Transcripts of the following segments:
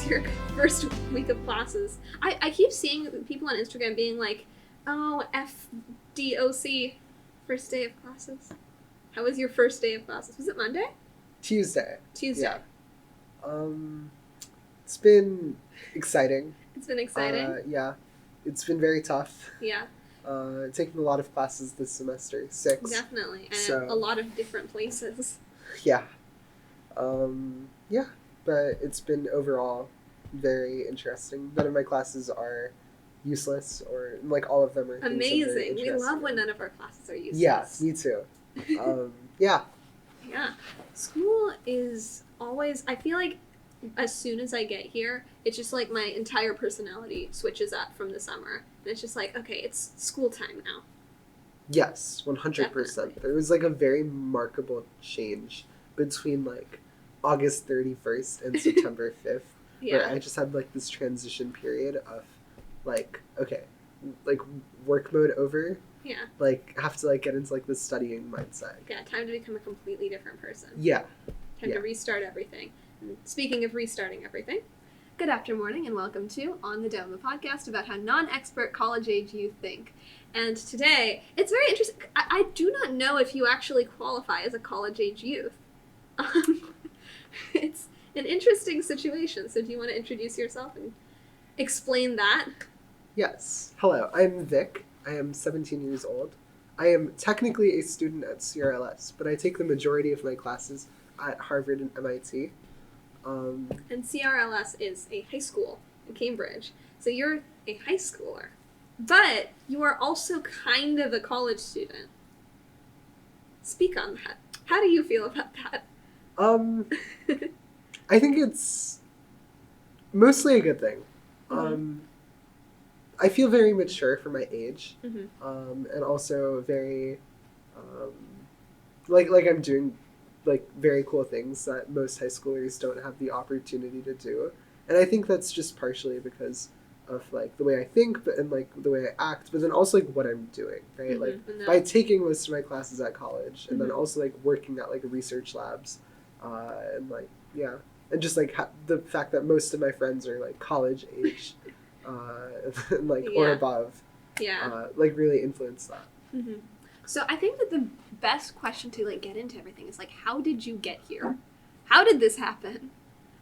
was your first week of classes? I keep seeing people on Instagram being like, oh, FDOC, first day of classes. How was your first day of classes? Was it Monday? Tuesday. Tuesday. Yeah. It's been exciting. It's been exciting? Yeah. It's been very tough. Yeah. Taking a lot of classes this semester. 6. Definitely. And So, a lot of different places. Yeah. Yeah. But it's been overall very interesting. None of my classes are useless, or like all of them are. Amazing. We love when none of our classes are useless. Yeah, me too. Yeah. Yeah. School is always, I feel like as soon as I get here, it's just like my entire personality switches up from the summer. And it's just like, okay, it's school time now. Yes, 100%. Definitely. There was like a very remarkable change between like August 31st and September 5th, Yeah. where I just had like this transition period of like, okay, like work mode over, Yeah. like have to like get into like the studying mindset. Yeah, time to become a completely different person. Yeah. Time to restart everything. And speaking of restarting everything, good afternoon, morning, and welcome to On the Dome, a podcast about how non-expert college-age youth think. And today, it's very interesting. I do not know if you actually qualify as a college-age youth. It's an interesting situation. So do you want to introduce yourself and explain that? Yes. Hello, I'm Vic. I am 17 years old. I am technically a student at CRLS, but I take the majority of my classes at Harvard and MIT. And CRLS is a high school in Cambridge. So you're a high schooler. But you are also kind of a college student. Speak on that. How do you feel about that? I think it's mostly a good thing. Mm-hmm. I feel very mature for my age, Mm-hmm. and also very, like I'm doing like very cool things that most high schoolers don't have the opportunity to do, and I think that's just partially because of like the way I think, but and like the way I act, but then also like what I'm doing, right? Mm-hmm. Like And by taking most of my classes at college, and then Mhm. also like working at like research labs, and like yeah, and just like the fact that most of my friends are like college age, like or Yeah. above, Yeah. like really influenced that. Mm-hmm. So I think that the best question to like get into everything is like, how did you get here? How did this happen?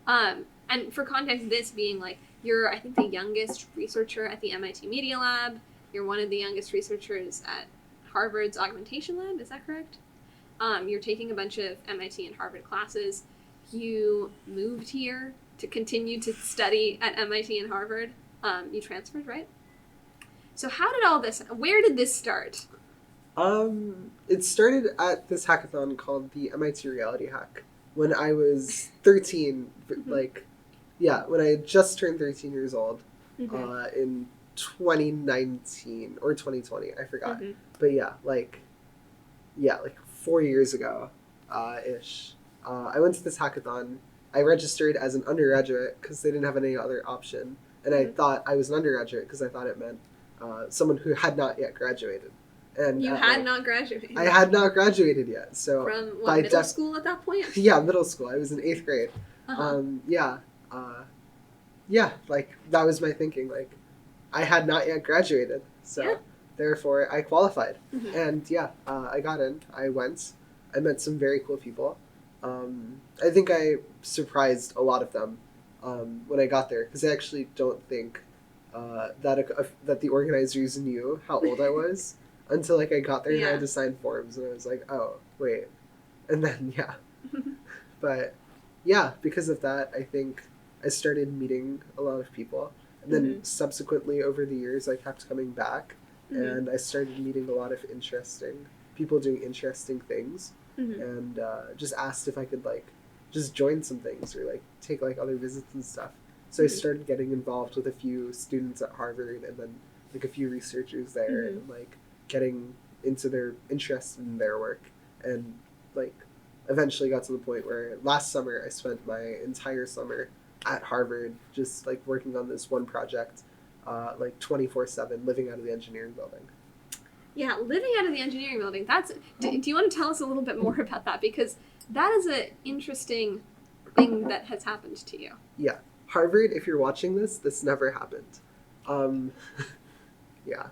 And for context, this being like you're, I think, the youngest researcher at the MIT Media Lab. You're one of the youngest researchers at Harvard's Augmentation Lab. Is that correct? You're taking a bunch of MIT and Harvard classes. You moved here to continue to study at MIT and Harvard. You transferred, right? So how did all this, where did this start? It started at this hackathon called the MIT Reality Hack when I was 13, like, yeah, when I had just turned 13 years old, in 2019 or 2020, I forgot. Mhm. But yeah, like 4 years ago, ish. I went to this hackathon. I registered as an undergraduate because they didn't have any other option, and I thought I was an undergraduate because I thought it meant someone who had not yet graduated. And You had not graduated. I had not graduated yet, so From what, by middle school at that point? yeah, middle school. I was in 8th grade. Uh-huh. Yeah, like that was my thinking. Like, I had not yet graduated, so therefore I qualified. Mhm. And yeah, I got in. I went. I met some very cool people. I think I surprised a lot of them when I got there because I actually don't think that the organizers knew how old I was until like I got there and I had to sign forms and I was like, oh wait, and then yeah, but yeah, because of that, I think I started meeting a lot of people, and then subsequently over the years I kept coming back, and I started meeting a lot of interesting people doing interesting things, and just asked if I could like just join some things or like take like other visits and stuff. So I started getting involved with a few students at Harvard and then like a few researchers there and like getting into their interest in their work, and like eventually got to the point where last summer I spent my entire summer at Harvard just like working on this one project, like 24/7, living out of the engineering building. Yeah, living out of the engineering building. Do you want to tell us a little bit more about that? Because that is an interesting thing that has happened to you. Yeah. Harvard, if you're watching this never happened. Um, yeah,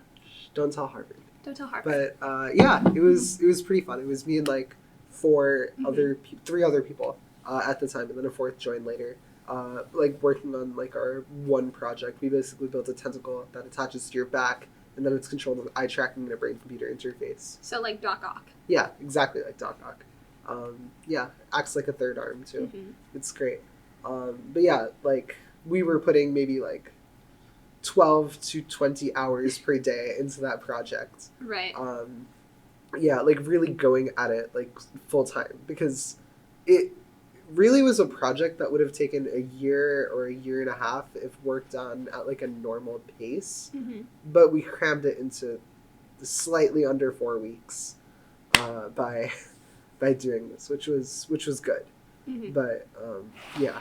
don't tell Harvard. Don't tell Harvard. But yeah, it was pretty fun. It was me and like three other people at the time, and then a fourth joined later. Like working on like our one project, we basically built a tentacle that attaches to your back, and then it's controlled with eye tracking and a brain-computer interface. So like Doc Ock. Yeah, exactly like Doc Ock. Yeah, acts like a third arm too. Mm-hmm. It's great. But yeah, like we were putting maybe like 12 to 20 hours per day into that project. Right. Yeah, like really going at it like full time, because it really was a project that would have taken a year or a year and a half if worked on at like a normal pace. Mm-hmm. But we crammed it into slightly under 4 weeks by doing this, which was good. Mm-hmm. But yeah.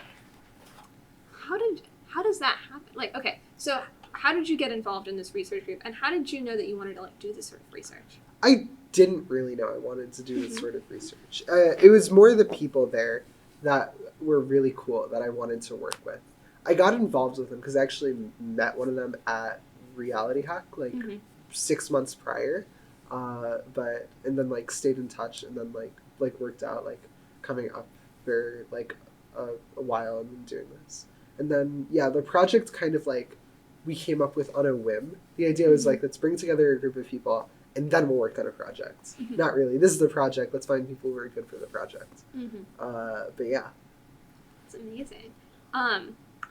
How does that happen? Like, okay, so how did you get involved in this research group, and how did you know that you wanted to like do this sort of research? I didn't really know I wanted to do this Mhm. sort of research. It was more the people there that were really cool that I wanted to work with. I got involved with them because I actually met one of them at Reality Hack like Mm-hmm. 6 months prior, and then like stayed in touch, and then like worked out like coming up for like a while and then doing this. And then yeah, the project kind of like we came up with on a whim. The idea was like, let's bring together a group of people and then we'll work on a project. Mhm. Not really. This is the project. Let's find people who are good for the project. Mm-hmm. But yeah. It's amazing.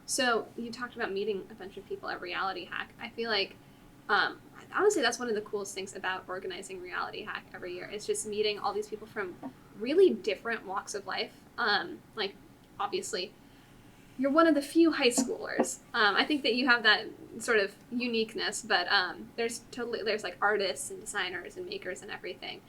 So you talked about meeting a bunch of people at Reality Hack. I feel like, honestly, that's one of the coolest things about organizing Reality Hack every year. Is just meeting all these people from really different walks of life. Like, obviously, you're one of the few high schoolers. I think that you have that sort of uniqueness, but there's like artists and designers and makers and everything.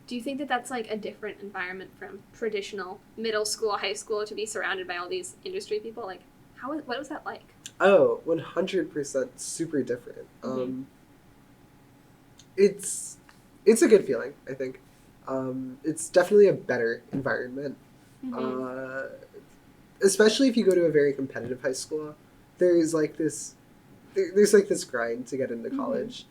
Do you think that that's like a different environment from traditional middle school, high school, to be surrounded by all these industry people? Like, what was that like? Oh, 100% super different. Mhm. It's a good feeling, I think. It's definitely a better environment. Mm-hmm. Especially if you go to a very competitive high school. There's like this grind to get into Mhm. college,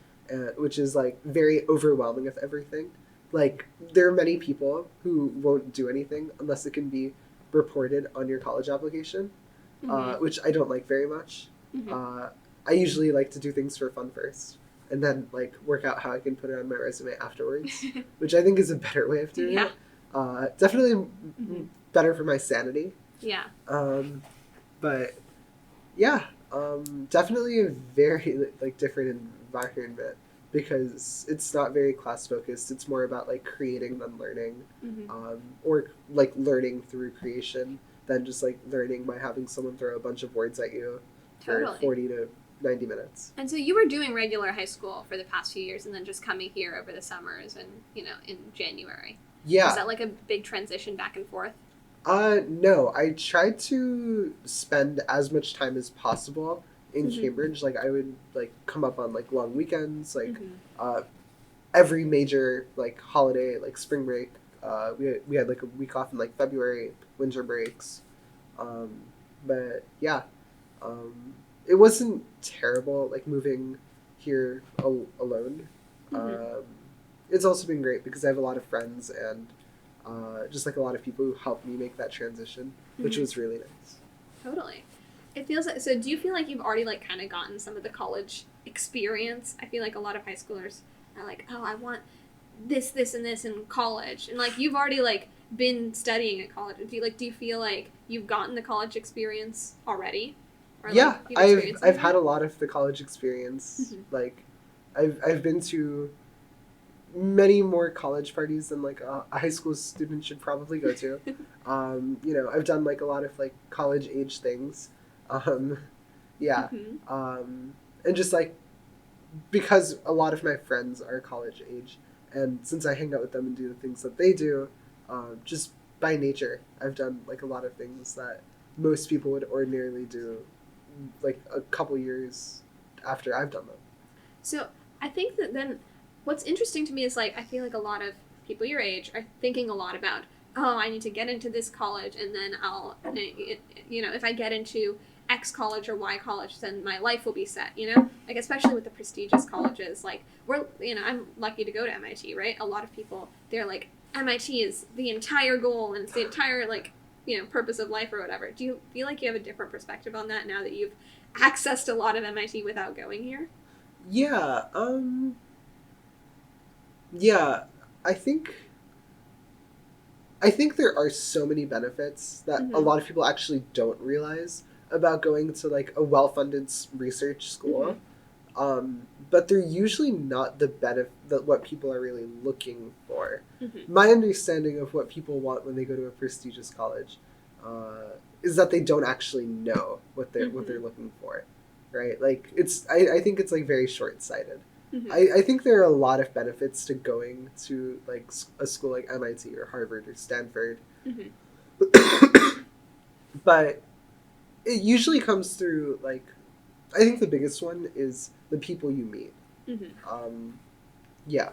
which is like very overwhelming with everything. Like there are many people who won't do anything unless it can be reported on your college application, which I don't like very much. Mhm. I usually like to do things for fun first, and then like work out how I can put it on my resume afterwards, which I think is a better way of doing Yeah. it. Definitely Mhm. better for my sanity. Yeah. But yeah, definitely a very like different environment, because it's not very class focused. It's more about like creating than learning, Mm-hmm. or like learning through creation than just like learning by having someone throw a bunch of words at you for Totally. 40 to 90 minutes. And so you were doing regular high school for the past few years, and then just coming here over the summers and in January. Yeah. Was that like a big transition back and forth? No, I tried to spend as much time as possible in Mhm. Cambridge. Like I would like come up on like long weekends, like Mhm. every major like holiday, like spring break. We had like a week off in like February, winter breaks. But yeah, it wasn't terrible like moving here alone. Mhm. It's also been great because I have a lot of friends and just like a lot of people who helped me make that transition, which Mhm. was really nice. Totally. It feels like, so do you feel like you've already like kind of gotten some of the college experience? I feel like a lot of high schoolers are like, oh, I want this, and this in college. And like you've already like been studying at college. Do you feel like you've gotten the college experience already? Or, like, Yeah, you've I've experienced I've it? had a lot of the college experience. Mhm. Like, I've been to many more college parties than like a high school student should probably go to. I've done like a lot of like college age things. Yeah, Mhm. and just like because a lot of my friends are college age, and since I hang out with them and do the things that they do, just by nature, I've done like a lot of things that most people would ordinarily do, like a couple years after I've done them. So I think that then what's interesting to me is like I feel like a lot of people your age are thinking a lot about oh, I need to get into this college, and then I'll, if I get into X college or Y college, then my life will be set, Like, especially with the prestigious colleges, like, I'm lucky to go to MIT, right? A lot of people, they're like, MIT is the entire goal, and it's the entire, like, purpose of life or whatever. Do you feel like you have a different perspective on that now that you've accessed a lot of MIT without going here? Yeah, yeah, I think I think there are so many benefits that a Mm-hmm. lot of people actually don't realize about going to like a well-funded research school. But they're usually not the benefit that what people are really looking for. Mm-hmm. My understanding of what people want when they go to a prestigious college is that they don't actually know what they're looking for, right? Like I think it's like very short-sighted. Mm-hmm. I think there are a lot of benefits to going to like a school like MIT or Harvard or Stanford, Mm-hmm. but it usually comes through like I think the biggest one is the people you meet. Mm-hmm. Yeah,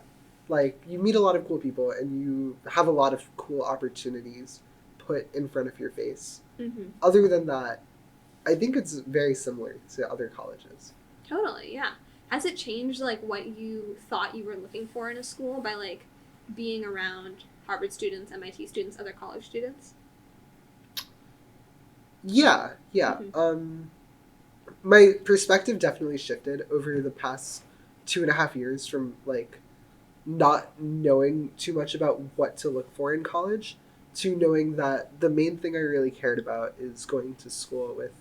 like you meet a lot of cool people and you have a lot of cool opportunities put in front of your face. Mm-hmm. Other than that, I think it's very similar to other colleges. Totally, yeah. Has it changed like what you thought you were looking for in a school by like being around Harvard students, MIT students, other college students? Yeah, yeah. Mm-hmm. My perspective definitely shifted over the past 2.5 years from like not knowing too much about what to look for in college to knowing that the main thing I really cared about is going to school with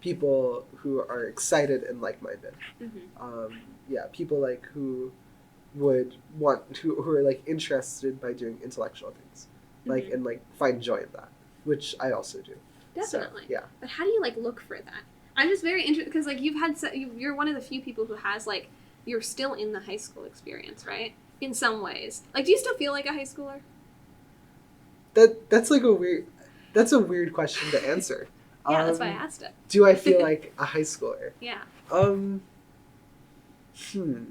people who are excited and like-minded. Mm-hmm. Yeah, people like who are like interested by doing intellectual things, like Mm-hmm. and like find joy in that, which I also do. Definitely. So, yeah. But how do you like look for that? I'm just very interested because like you're one of the few people who has like you're still in the high school experience, right? In some ways, like do you still feel like a high schooler? That's like that's a weird question to answer. Yeah, that's why I asked it. Do I feel like a high schooler? Yeah. Um, hmm.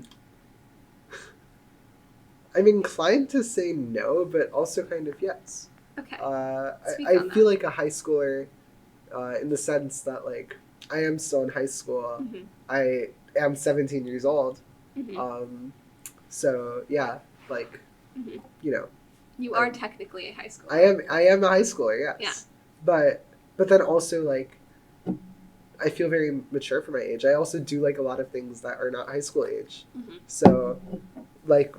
I'm inclined to say no, but also kind of yes. Okay. Speak I on feel that. like a high schooler, in the sense that like I am still in high school. Mm-hmm. I am 17 years old. Mm-hmm. So yeah, like Mm-hmm. you know, You are technically a high schooler. I am a high schooler, yes. Yeah. But then also like I feel very mature for my age. I also do like a lot of things that are not high school age. Mm-hmm. So like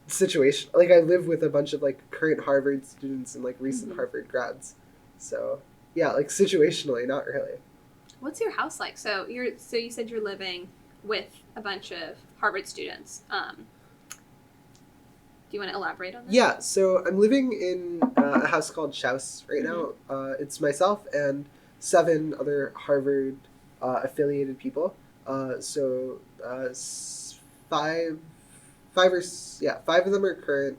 situation like I live with a bunch of like current Harvard students and like recent Mhm. Harvard grads. So yeah, like situationally, not really. What's your house like? So you said you're living with a bunch of Harvard students. Do you want to elaborate on that? Yeah, so I'm living in a house called Schaus right now. It's myself and 7 other Harvard affiliated people. So five of them are current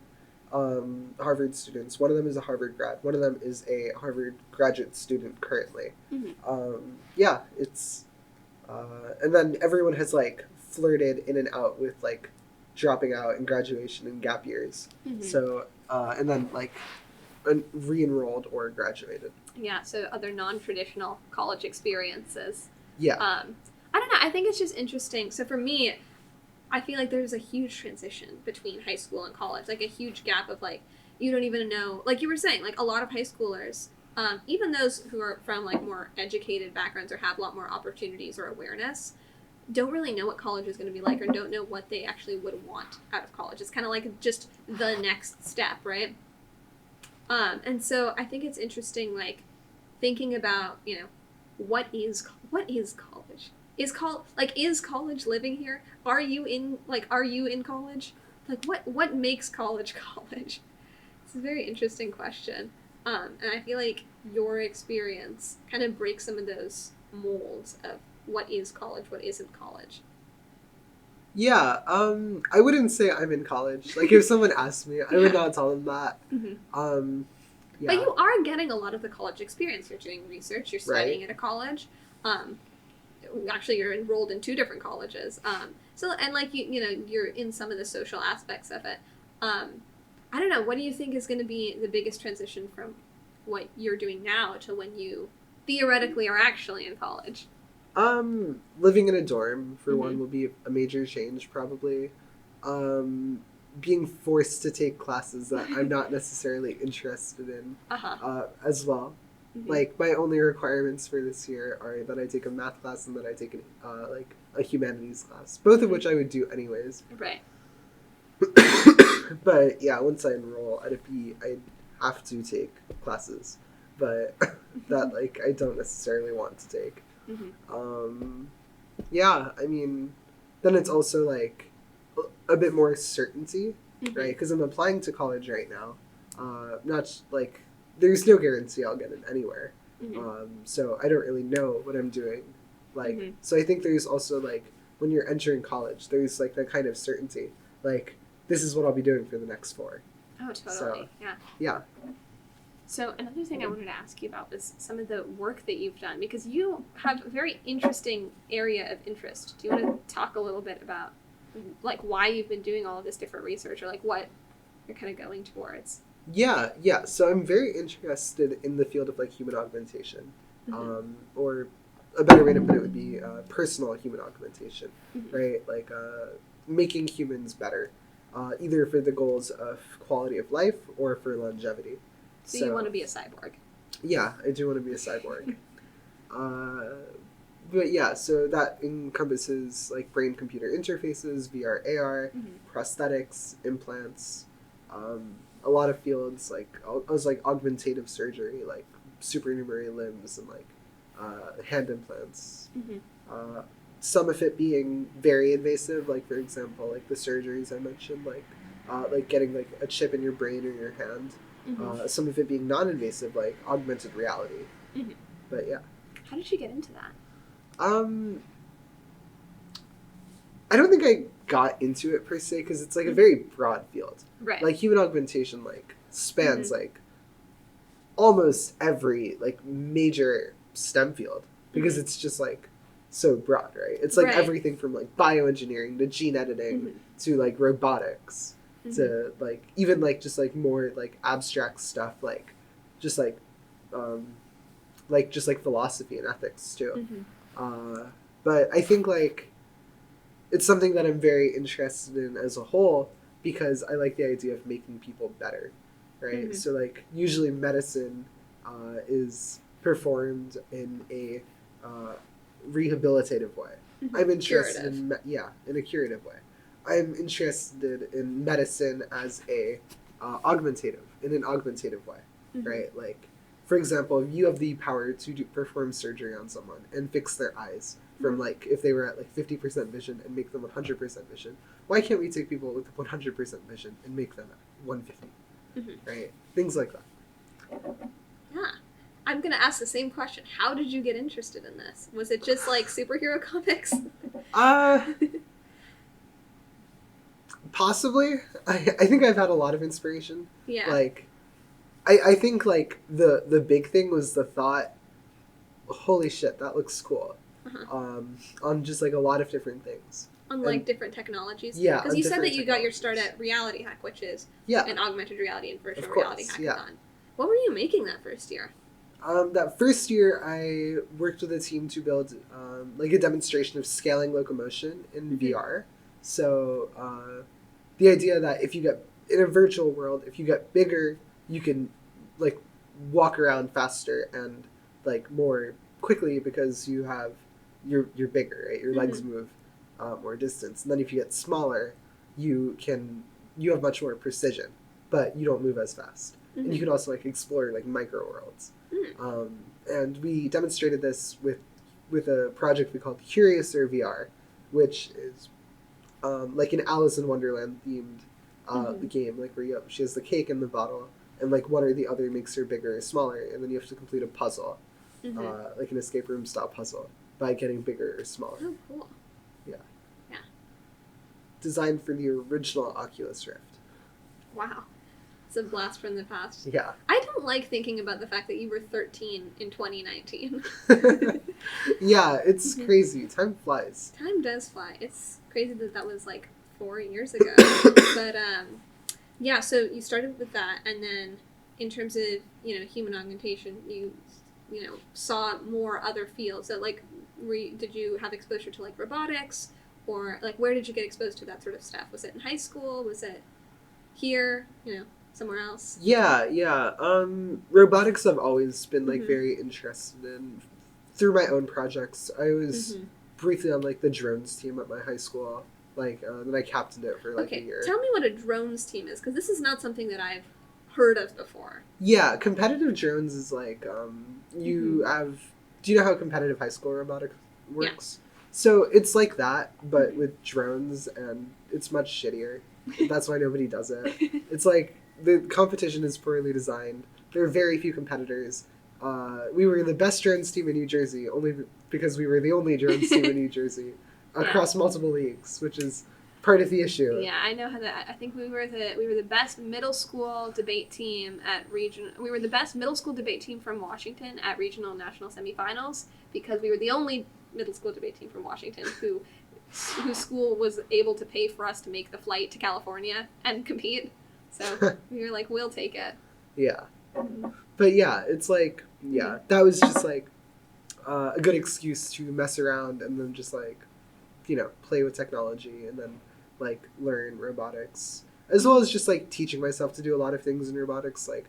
Harvard students. One of them is a Harvard grad. One of them is a Harvard graduate student currently. Mm-hmm. Yeah, it's and then everyone has like flirted in and out with like dropping out and graduation and gap years. Mm-hmm. So and then like re-enrolled or graduated. Yeah, so other non-traditional college experiences. Yeah. I don't know. I think it's just interesting. So for me, I feel like there's a huge transition between high school and college, like a huge gap of like you don't even know, like you were saying, like a lot of high schoolers, even those who are from like more educated backgrounds or have a lot more opportunities or awareness, don't really know what college is going to be like or don't know what they actually would want out of college. It's kind of like just the next step, right? And so I think it's interesting, like thinking about what is college? Is college living here? Are you in college? Like what makes college college? It's a very interesting question. And I feel like your experience kind of breaks some of those molds of what is college, what isn't college. Yeah, I wouldn't say I'm in college. Like if someone asked me, I would not tell them that. Mm-hmm. Yeah. But you are getting a lot of the college experience. You're doing research. You're studying Right. at a college. Actually, you're enrolled in 2 different colleges. So and like you're in some of the social aspects of it. I don't know. What do you think is going to be the biggest transition from what you're doing now to when you theoretically are actually in college? Living in a dorm for Mhm. one will be a major change probably. Being forced to take classes that I'm not necessarily interested in, Uh-huh. as well. Mhm. Like my only requirements for this year are that I take a math class and that I take like a humanities class, both of which I would do anyways. Right. But yeah, once I enroll at a P, I have to take classes, but that like I don't necessarily want to take. Mhm. Yeah, I mean, then it's also like a bit more certainty, Mhm. right? Because I'm applying to college right now. Not like there's no guarantee I'll get in anywhere. Mhm. So I don't really know what I'm doing. Like, Mhm. so I think there's also like when you're entering college, there's like that kind of certainty. Like, this is what I'll be doing for the next 4. Oh, totally. So- Yeah. Yeah. So another thing I wanted to ask you about was some of the work that you've done, because you have a very interesting area of interest. Do you want to talk a little bit about like why you've been doing all of this different research, or like what you're kind of going towards? Yeah. So I'm very interested in the field of like human augmentation, Mhm. or a better way to put it would be personal human augmentation, Mhm. right? Like making humans better, either for the goals of quality of life or for longevity. So you want to be a cyborg? Yeah, I do want to be a cyborg. But yeah, so that encompasses like brain-computer interfaces, VR, AR, Mhm. prosthetics, implants, a lot of fields like I was like augmentative surgery, like supernumerary limbs and like hand implants. Mhm. Some of it being very invasive, like for example, like the surgeries I mentioned, like getting like a chip in your brain or your hand. Mhm. Some of it being non-invasive, like augmented reality. Mhm. But yeah, How did you get into that? um, I don't think I got into it per se because it's like a very broad field. Right. Like human augmentation, like spans like almost every like major STEM field because Mhm. it's just like so broad, right? It's like Right. everything from like bioengineering to gene editing Mhm. to like robotics Mhm. to like even like just like more like abstract stuff just like just like philosophy and ethics too. Mhm. But I think like it's something that I'm very interested in as a whole because I like the idea of making people better, right? Mhm. So like usually medicine is performed in a rehabilitative way. Mhm. I'm interested Curative. in a curative way. I'm interested in medicine as a augmentative in an augmentative way, Mhm. right? Like, for example, if you have the power to perform surgery on someone and fix their eyes from like if they were at like 50% vision and make them 100% vision, why can't we take people with 100% vision and make them at 150? Mhm. Right? Things like that. Yeah. I'm gonna ask the same question. How did you get interested in this? Was it just like superhero comics? Possibly. I think I've had a lot of inspiration. Yeah. Like, I think like the big thing was the thought, holy shit, that looks cool. Uh-huh. On just like a lot of different things. On like And- different technologies. Yeah, Because on you said that different you got your start technologies. at Reality Hack, which is Yeah. an augmented reality and virtual Of course, reality hackathon. yeah. What were you making that first year? That first year, I worked with a team to build like a demonstration of scaling locomotion in Mhm. VR. So the idea that if you get in a virtual world, if you get bigger, you can like walk around faster and like more quickly because you're bigger, right? Your legs move more distance. And then if you get smaller, you have much more precision, but you don't move as fast. Mhm. And you can also like explore like micro worlds. Mm. And we demonstrated this with a project we called Curiouser VR, which is like an Alice in Wonderland themed Mhm. game, like where she has the cake in the bottle, and like one or the other makes her bigger or smaller, and then you have to complete a puzzle, Mhm. like an escape room style puzzle, by getting bigger or smaller. Oh, cool. Designed for the original Oculus Rift. Wow. It's a blast from the past. Yeah. I don't like thinking about the fact that you were 13 in 2019. Yeah, it's Mhm. crazy. Time flies. Time does fly. It's crazy that that was like 4 years ago. But Yeah, so you started with that, and then in terms of human augmentation, you saw more other fields. So like, did you have exposure to like robotics, or like where did you get exposed to that sort of stuff? Was it in high school? Was it here? Somewhere else? Yeah. Robotics I've always been like Mhm. very interested in through my own projects. I was briefly on like the drones team at my high school. Like, then I captained it for like a Okay, year. tell me what a drones team is, because this is not something that I've heard of before. Yeah, competitive drones is like you have. Do you know how competitive high school robotics works? So it's like that, but with drones, and it's much shittier. That's why nobody does it. It's like the competition is poorly designed. There are very few competitors. We were the best drones team in New Jersey, only because we were the only drones team in New Jersey across multiple leagues, which is part of the issue. Yeah, I know how that. I think we were the best middle school debate team at region. We were the best middle school debate team from Washington at regional and national semifinals, because we were the only middle school debate team from Washington whose school was able to pay for us to make the flight to California and compete. So we were like, we'll take it. Yeah. Mm-hmm. But yeah, it's like, that was just like a good excuse to mess around and then just like, play with technology and then like learn robotics, as well as just like teaching myself to do a lot of things in robotics, like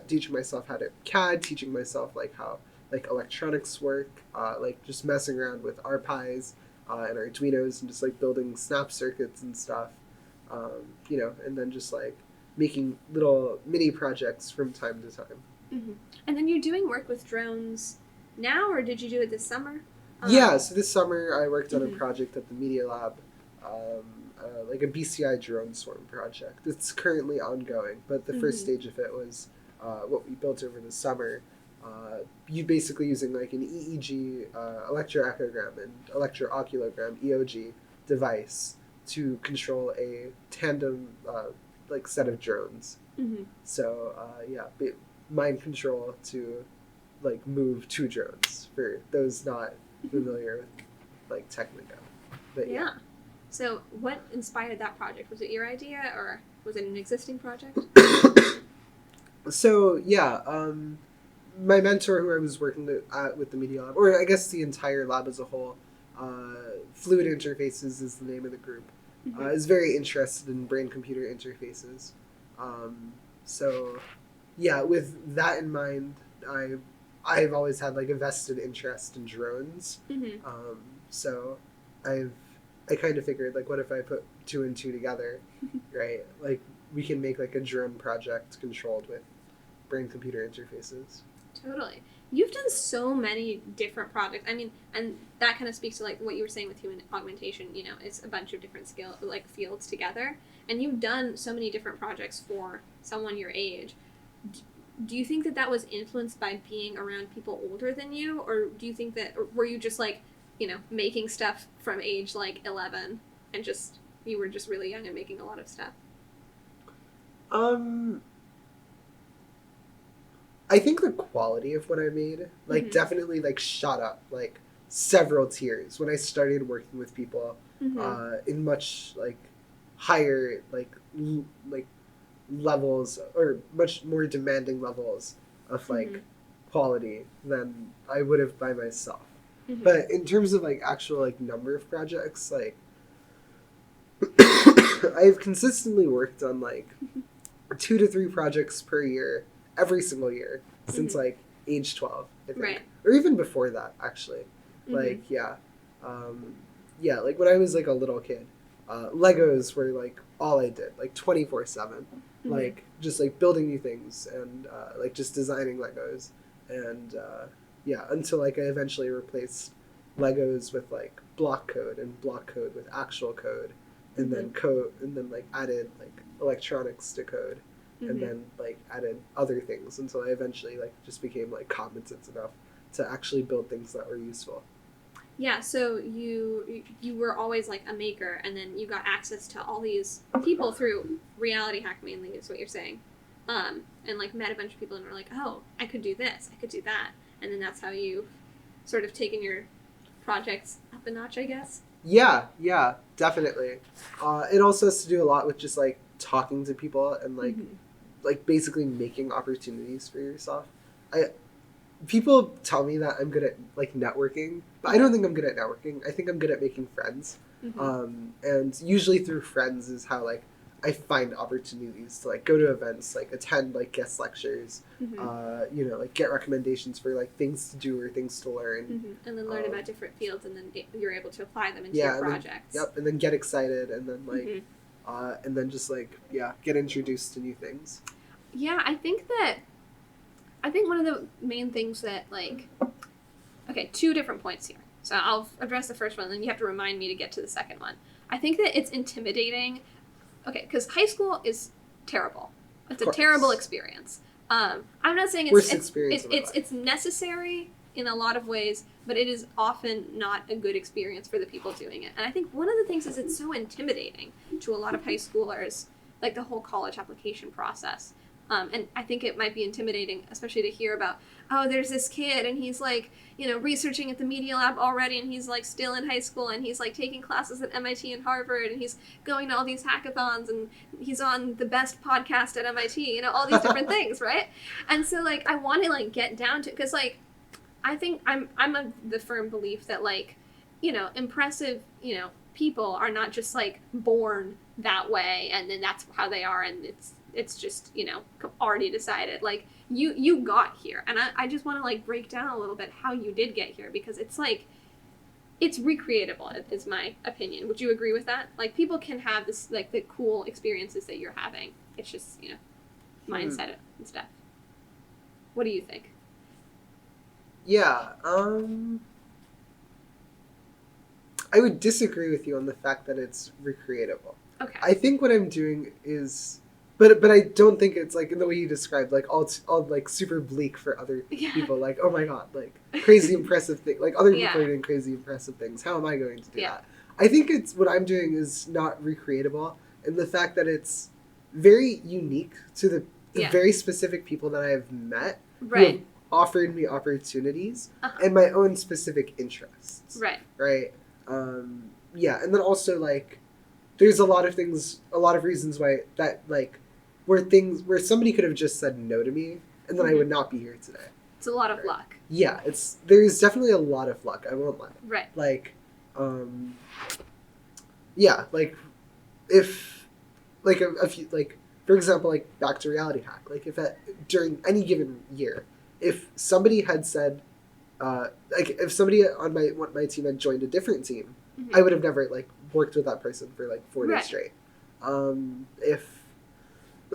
teaching myself how to CAD, teaching myself like how like electronics work, like just messing around with RPIs and Arduinos and just like building snap circuits and stuff, and then just like making little mini projects from time to time. Mm-hmm. And then you're doing work with drones now, or did you do it this summer? Yeah, so this summer I worked on a project at the Media Lab, like a BCI drone swarm project. It's currently ongoing, but the first stage of it was what we built over the summer. You basically using like an EEG, electroechogram, and electrooculogram (EOG) device to control a tandem like set of drones. So mind control to like move two drones for those not familiar with like Technica. But yeah. So what inspired that project? Was it your idea, or was it an existing project? So my mentor who I was working with the Media Lab, or I guess the entire lab as a whole, Fluid Interfaces is the name of the group, is very interested in brain-computer interfaces. With that in mind, I've always had like a vested interest in drones. So I kind of figured, like, what if I put two and two together, right? Like, we can make like a drone project controlled with brain-computer interfaces. Totally. You've done so many different projects. I mean, and that kind of speaks to like what you were saying with human augmentation. It's a bunch of different fields together, and you've done so many different projects for someone your age. Do you think that was influenced by being around people older than you, or do you think that, or were you just like, making stuff from age like 11 and you were just really young and making a lot of stuff? I think the quality of what I made, like, definitely, like, shot up, like, several tiers when I started working with people in much, like, higher, like levels, or much more demanding levels of, like, quality than I would have by myself. But in terms of, like, actual, like, number of projects, like, I've consistently worked on, like, 2 to 3 projects per year, every single year, since, like, age 12, I think. Right. Or even before that, actually. Like, like, when I was, like, a little kid, Legos were, like, all I did, like, 24/7. Like, just, like, building new things and, like, just designing Legos. And, until, like, I eventually replaced Legos with, like, block code and block code with actual code. And then like, added, like, electronics to code. And then, like, added other things until I eventually, like, just became, like, competent enough to actually build things that were useful. Yeah, so you were always, like, a maker, and then you got access to all these people through Reality Hack, mainly, is what you're saying. And, like, met a bunch of people and were like, oh, I could do this, I could do that. And then that's how you've sort of taken your projects up a notch, I guess? Yeah, definitely. It also has to do a lot with just, like, talking to people and like basically making opportunities for yourself. People tell me that I'm good at like networking, but I don't think I'm good at networking. I think I'm good at making friends. And usually through friends is how like I find opportunities to like go to events, like attend like guest lectures, you know, like get recommendations for like things to do or things to learn, and then learn about different fields, and then you're able to apply them into your projects. And then get excited, and then like, and then just like get introduced to new things. Yeah, I think one of the main things that like, okay, 2 different points here. So I'll address the first one, and then you have to remind me to get to the second one. I think that it's intimidating. Okay, because high school is terrible. It's a terrible experience. I'm not saying it's necessary in a lot of ways, but it is often not a good experience for the people doing it. And I think one of the things is it's so intimidating to a lot of high schoolers, like the whole college application process. And I think it might be intimidating, especially to hear about, oh, there's this kid and he's like, you know, researching at the Media Lab already, and he's like still in high school, and he's like taking classes at MIT and Harvard, and he's going to all these hackathons, and he's on the best podcast at MIT, you know, all these different things, right? And so like I want to like get down to, because like I think I'm of the firm belief that like, you know, impressive, you know, people are not just like born that way and then that's how they are, and it's just, you know, already decided. Like you got here, and I just want to like break down a little bit how you did get here, because it's like it's recreatable is my opinion. Would you agree with that? Like people can have this like the cool experiences that you're having. It's just, you know, mindset and stuff. What do you think? Yeah, I would disagree with you on the fact that it's recreatable. Okay. I think what I'm doing is, but I don't think it's like in the way you described, like all like super bleak for other people. Like, oh my god, like crazy impressive thing. Like other people are doing crazy impressive things. How am I going to do that? I think it's what I'm doing is not recreatable, and the fact that it's very unique to the very specific people that I have met who have offered me opportunities and my own specific interests. Right. And then also like there's a lot of reasons why that like where somebody could have just said no to me and then I would not be here today. It's a lot of luck. Yeah, there's definitely a lot of luck. I won't lie. Right. Like, like if like a few, like for example, like back to Reality Hack, like if during any given year, if somebody had said, like if somebody on my team had joined a different team, I would have never like worked with that person for like 4 days straight. If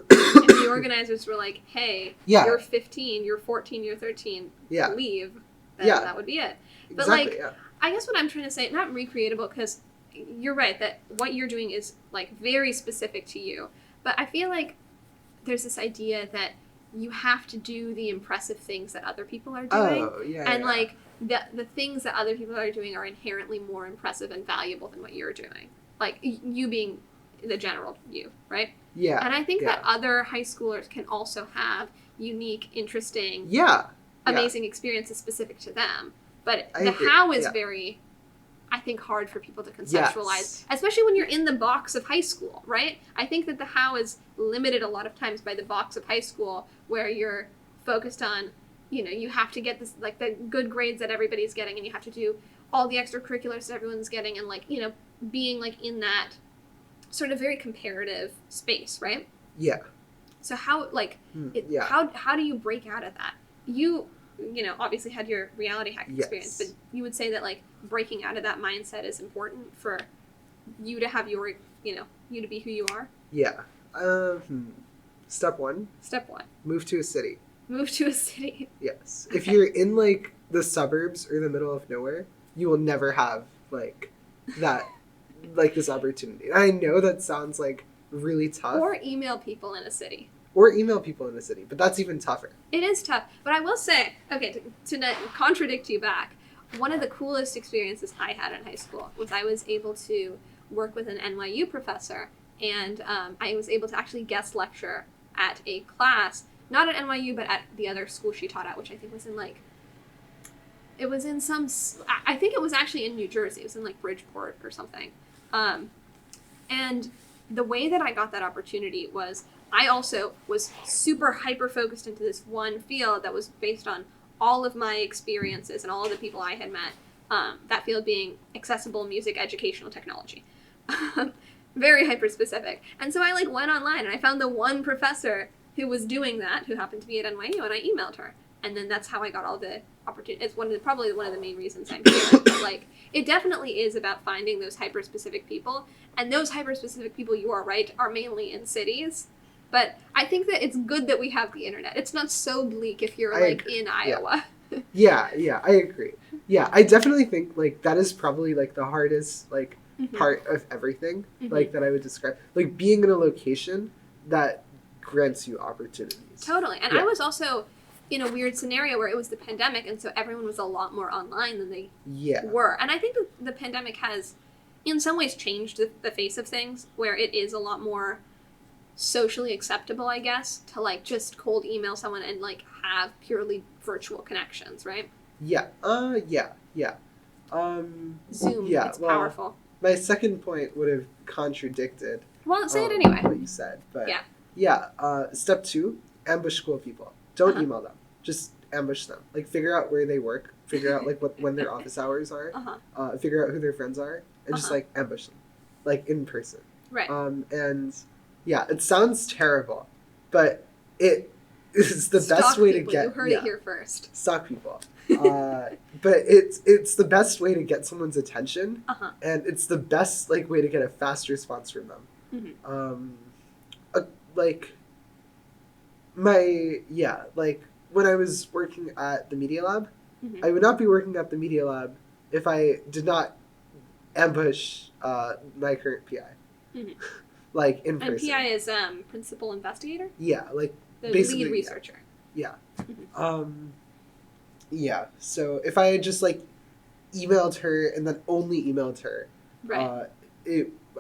the organizers were like, hey, you're 15, you're 14, you're 13, leave, then that would be it. But exactly, I guess what I'm trying to say, not recreatable, because you're right that what you're doing is like very specific to you, but I feel like there's this idea that you have to do the impressive things that other people are doing. Like the things that other people are doing are inherently more impressive and valuable than what you're doing. Like you being the general you, right? Yeah. And I think that other high schoolers can also have unique, interesting, amazing experiences specific to them. But the how is very, I think, hard for people to conceptualize, especially when you're in the box of high school, right? I think that the how is limited a lot of times by the box of high school, where you're focused on, you know, you have to get this, like, the good grades that everybody's getting, and you have to do all the extracurriculars that everyone's getting, and, like, you know, being, like, in that sort of very comparative space, right? Yeah. So how, like, how do you break out of that? You know, obviously had your Reality Hack experience, but you would say that, like, breaking out of that mindset is important for you to have your, you know, you to be who you are? Yeah. Step one. Move to a city. Yes. If you're in, like, the suburbs or the middle of nowhere, you will never have, like, that, like, this opportunity. I know that sounds, like, really tough. Or email people in a city. But that's even tougher. It is tough. But I will say, okay, to contradict you back, one of the coolest experiences I had in high school was I was able to work with an NYU professor, and I was able to actually guest lecture at a class, not at NYU, but at the other school she taught at, which I think was in, like, it was in some, I think it was actually in New Jersey. It was in, like, Bridgeport or something. And the way that I got that opportunity was I also was super hyper focused into this one field that was based on all of my experiences and all of the people I had met. That field being accessible music educational technology. Very hyper specific. And so I like went online and I found the one professor who was doing that, who happened to be at NYU, and I emailed her. And then that's how I got all the opportunities. It's probably one of the main reasons I'm here. But like, it definitely is about finding those hyper specific people. And those hyper specific people, you are right, are mainly in cities. But I think that it's good that we have the internet. It's not so bleak if you're like in Iowa. Yeah, I agree. Yeah, I definitely think like that is probably like the hardest like part of everything like that I would describe. Like being in a location that grants you opportunities. Totally. And I was also in a weird scenario where it was the pandemic, and so everyone was a lot more online than they were. And I think that the pandemic has in some ways changed the face of things, where it is a lot more socially acceptable, I guess, to like just cold email someone and like have purely virtual connections, right? Yeah. Zoom, it's powerful. My second point would have contradicted say it anyway. What you said, but step 2, ambush school people. Don't email them. Just ambush them. Like figure out where they work, figure out like when their office hours are, figure out who their friends are, and just like ambush them, like in person. Right. And yeah, it sounds terrible, but it is the best way people. to get. You heard it here first. Stalk people. But it's the best way to get someone's attention, and it's the best like way to get a fast response from them. When I was working at the Media Lab, I would not be working at the Media Lab if I did not ambush my current PI. Like in person. And PI is principal investigator? Yeah, like the lead researcher. Yeah. So if I had just like emailed her and then only emailed her, right.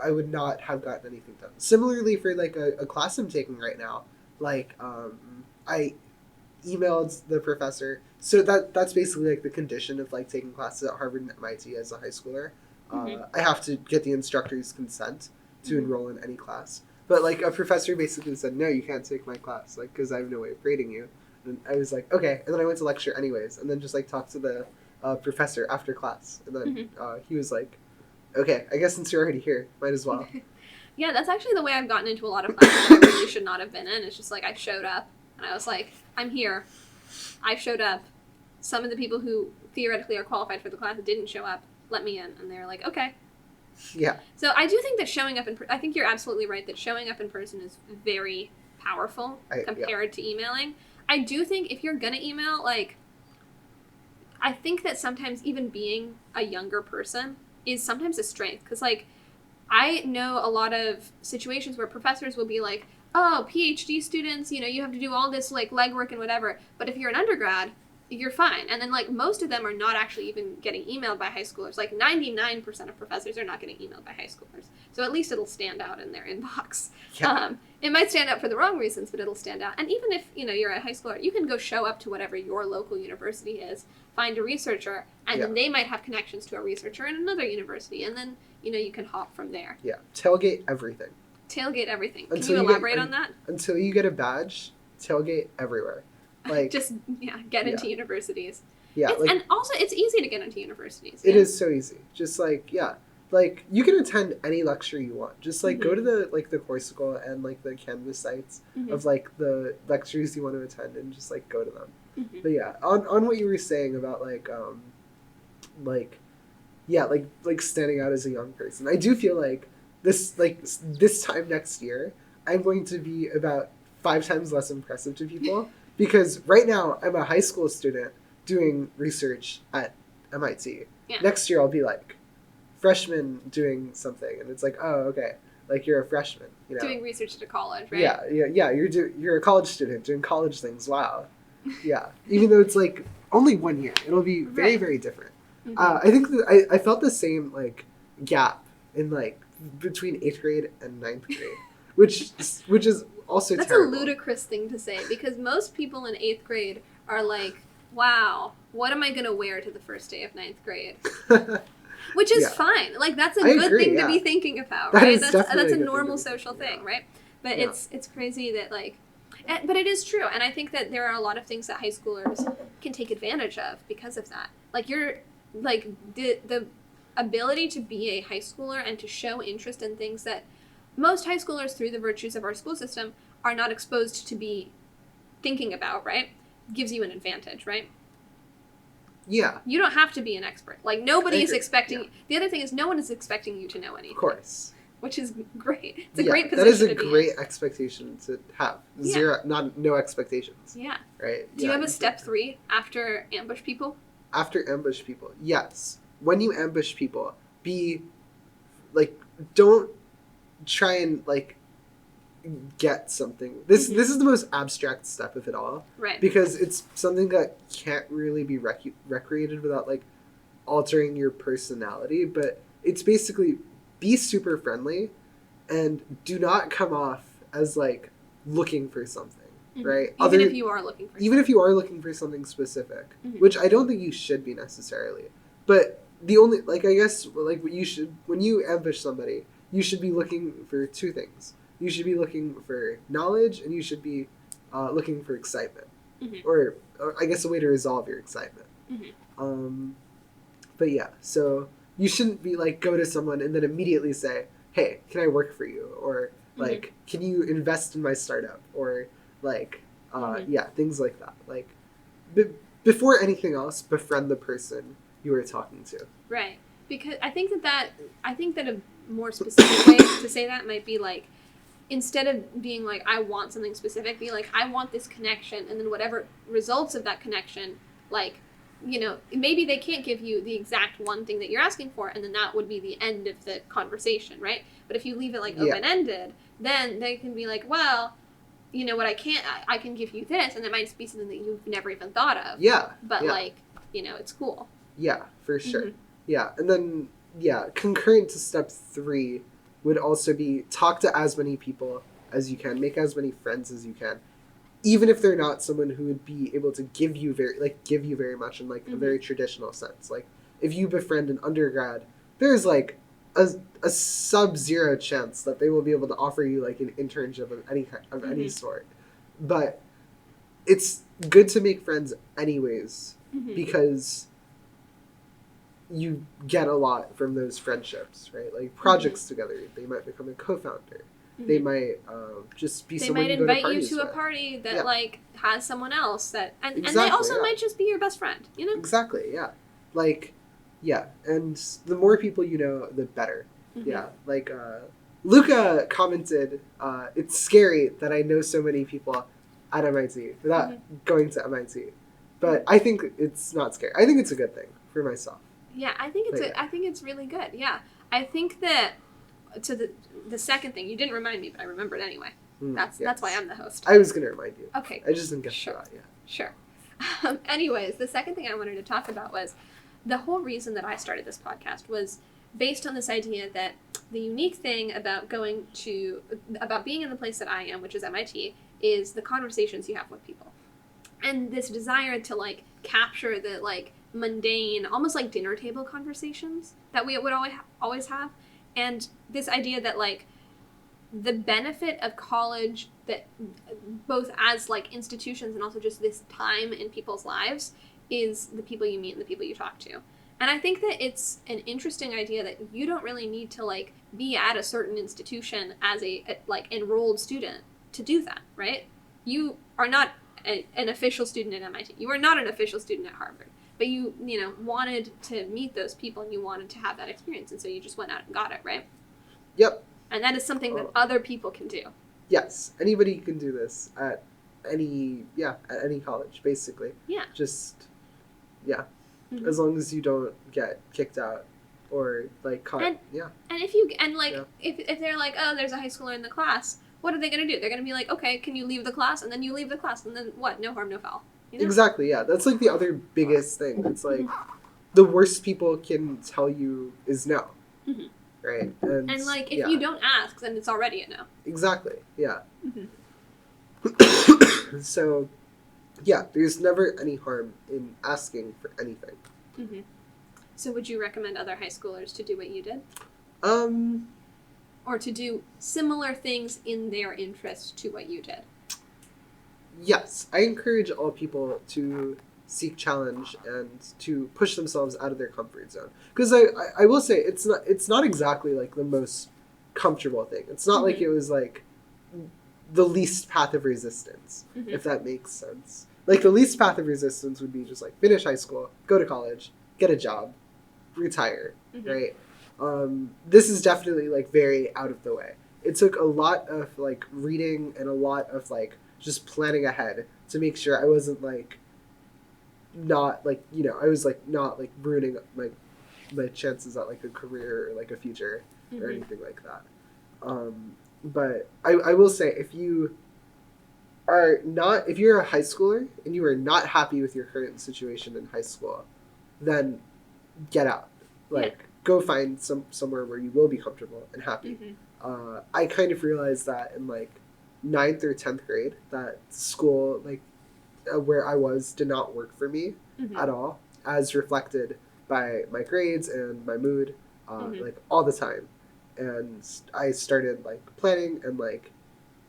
I would not have gotten anything done. Similarly for like a class I'm taking right now, like I emailed the professor. So that's basically like the condition of like taking classes at Harvard and MIT as a high schooler. I have to get the instructor's consent to enroll in any class. But like a professor basically said, no, you can't take my class, like because I have no way of grading you. And I was like, okay. And then I went to lecture anyways, and then just like talked to the professor after class, and then he was like, okay, I guess since you're already here, might as well. Yeah, that's actually the way I've gotten into a lot of classes I really should not have been in. It's just like I showed up and I was like, I'm here. I showed up. Some of the people who theoretically are qualified for the class didn't show up. Let me in. And they were like, okay. Yeah. So I do think that showing up I think you're absolutely right that showing up in person is very powerful compared to emailing. I do think if you're gonna email, like, I think that sometimes even being a younger person is sometimes a strength. Because, like, I know a lot of situations where professors will be like, oh, PhD students, you have to do all this, like, legwork and whatever. But if you're an undergrad, you're fine. And then, like, most of them are not actually even getting emailed by high schoolers. Like, 99% of professors are not getting emailed by high schoolers. So at least it'll stand out in their inbox. Yeah. It might stand out for the wrong reasons, but it'll stand out. And even if, you're a high schooler, you can go show up to whatever your local university is, find a researcher, and then they might have connections to a researcher in another university. And then, you can hop from there. Yeah. Tailgate everything. Tailgate everything. Can you elaborate on that? Until you get a badge, tailgate everywhere. Like just get into universities. Yeah, and also it's easy to get into universities. It is so easy. Just like you can attend any lecture you want. Just like go to the Corsical and like the Canvas sites of like the lectures you want to attend and just like go to them. But yeah, on what you were saying about like standing out as a young person, I do feel like this time next year I'm going to be about 5 times less impressive to people. Because right now, I'm a high school student doing research at MIT. Yeah. Next year, I'll be like freshman doing something, and it's like, oh, okay, like you're a freshman, doing research at a college, right? Yeah. You're a college student doing college things. Wow. Yeah. Even though it's like only 1 year, it'll be very very different. I think that I felt the same like gap in like between 8th grade and 9th grade, which is also that's terrible. A ludicrous thing to say because most people in 8th grade are like, wow, what am I going to wear to the first day of 9th grade? which is Yeah. fine. Like that's a I good agree, thing yeah. to be thinking about, That right? is That's definitely that's a a good thing to normal be social thinking thing, right? But Yeah. it's crazy that like, but it is true, and I think that there are a lot of things that high schoolers can take advantage of because of that. Like you're like the ability to be a high schooler and to show interest in things that most high schoolers, through the virtues of our school system, are not exposed to be thinking about, right? Gives you an advantage, right? Yeah, You don't have to be an expert. Like nobody I is agree, expecting. yeah. The other thing is no one is expecting you to know anything, of course. which is great. It's a Yeah, great position that is a to be great in. expectation to have. Yeah. Zero, no expectations, Yeah. right? Do you have a can- step 3 after ambush people? After ambush people, yes. When you ambush people, be like, don't try and like get something. This is the most abstract step of it all Right. because it's something that can't really be recreated without like altering your personality. But it's basically be super friendly and do not come off as like looking for something, right? Even if you are looking for Even if you are looking for something specific, Mhm. which I don't think you should be necessarily. But the only, like, I guess, like, what you should, when you ambush somebody, you should be looking for two things. You should be looking for knowledge, and you should be looking for excitement. Mhm. Or I guess a way to resolve your excitement. Mhm. But yeah, so you shouldn't be, like, go to someone and then immediately say, hey, can I work for you? Or, like, can you invest in my startup? Or, like, yeah, things like that. Like, before anything else, befriend the person you are talking to. Right. Because I think that a more specific way to say that might be like, instead of being like, I want something specific, be like, I want this connection, and then whatever results of that connection, like, you know, maybe they can't give you the exact one thing that you're asking for, and then that would be the end of the conversation, right? But if you leave it like Yeah. open-ended, then they can be like, well, you know what, I can give you this, and it might be something that you've never even thought of. Yeah. But yeah. like, you know, it's cool. Yeah, for sure. Mhm. Yeah, and then, yeah, concurrent to step 3 would also be talk to as many people as you can, make as many friends as you can, even if they're not someone who would be able to give you very much in like a very traditional sense. Like if you befriend an undergrad, there's like a sub-zero chance that they will be able to offer you like an internship of any sort. But it's good to make friends anyways because you get a lot from those friendships, right? Like projects together, they might become a co-founder. They might just be They someone might you go to invite you parties to a with. party that Yeah. like has someone else that and they Exactly, also yeah. might just be your best friend, you know? Exactly, yeah. Like, yeah, and the more people you know, the better. Yeah, like Luca commented, it's scary that I know so many people at MIT without going to MIT. But I think it's not scary. I think it's a good thing for myself. Yeah, I think it's But, yeah. I think it's really good. Yeah. I think that to the second thing, you didn't remind me, but I remembered anyway. That's why I'm the host. I was gonna remind you. Okay. I just didn't get Sure. to that yet. Sure. Anyways, the second thing I wanted to talk about was the whole reason that I started this podcast was based on this idea that the unique thing about about being in the place that I am, which is MIT, is the conversations you have with people. And this desire to like capture the like mundane, almost like dinner table conversations that we would always have. And this idea that like the benefit of college, that both as like institutions and also just this time in people's lives, is the people you meet and the people you talk to. And I think that it's an interesting idea that you don't really need to like be at a certain institution as a like enrolled student to do that, right? You are not an official student at MIT. You are not an official student at Harvard. But you wanted to meet those people and you wanted to have that experience, and so you just went out and got it, right? Yep. And that is something that other people can do. Yes, anybody can do this at any college, basically. Yeah. Just, yeah. As long as you don't get kicked out or like caught. And if they're like, oh, there's a high schooler in the class, what are they going to do? They're going to be like, okay, can you leave the class? And then you leave the class, and then what? No harm, no foul. You know? Exactly, yeah. That's like the other biggest thing. It's like the worst people can tell you is no. Right? And like, if you don't ask, then it's already a no. Exactly, yeah. So, yeah, there's never any harm in asking for anything. So would you recommend other high schoolers to do what you did? Um, Or to do similar things in their interest to what you did? yes, I encourage all people to seek challenge and to push themselves out of their comfort zone. Because I will say it's not exactly like the most comfortable thing. It's not like it was like the least path of resistance, Mhm. if that makes sense. Like the least path of resistance would be just like finish high school, go to college, get a job, retire, Mhm. right? This is definitely like very out of the way. It took a lot of like reading and a lot of like just planning ahead to make sure I wasn't like not like I was like not like ruining my chances at like a career or like a future or Mhm. anything like that. But I will say if you're a high schooler and you are not happy with your current situation in high school, then get out. Like go find somewhere where you will be comfortable and happy. Mhm. I kind of realized that in like 9th or 10th grade that school like where I was did not work for me Mhm. at all, as reflected by my grades and my mood, Mhm. like all the time. And I started like planning and like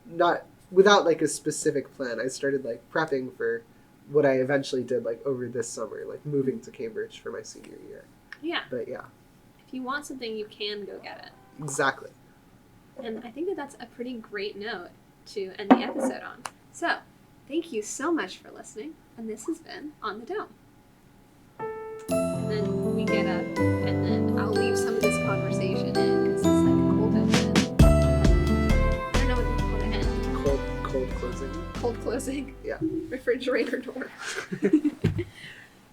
not without like a specific plan. I started like prepping for what I eventually did like over this summer, like moving to Cambridge for my senior year. Yeah. But yeah, If you want something, you can go get it. exactly. And I think that that's a pretty great note to end the episode on. So, thank you so much for listening. And this has been On the Dome. And then we get up, and then I'll leave some of this conversation in because it's like cold open. I don't know what you call it. Cold closing. Cold closing. Yeah. Refrigerator door.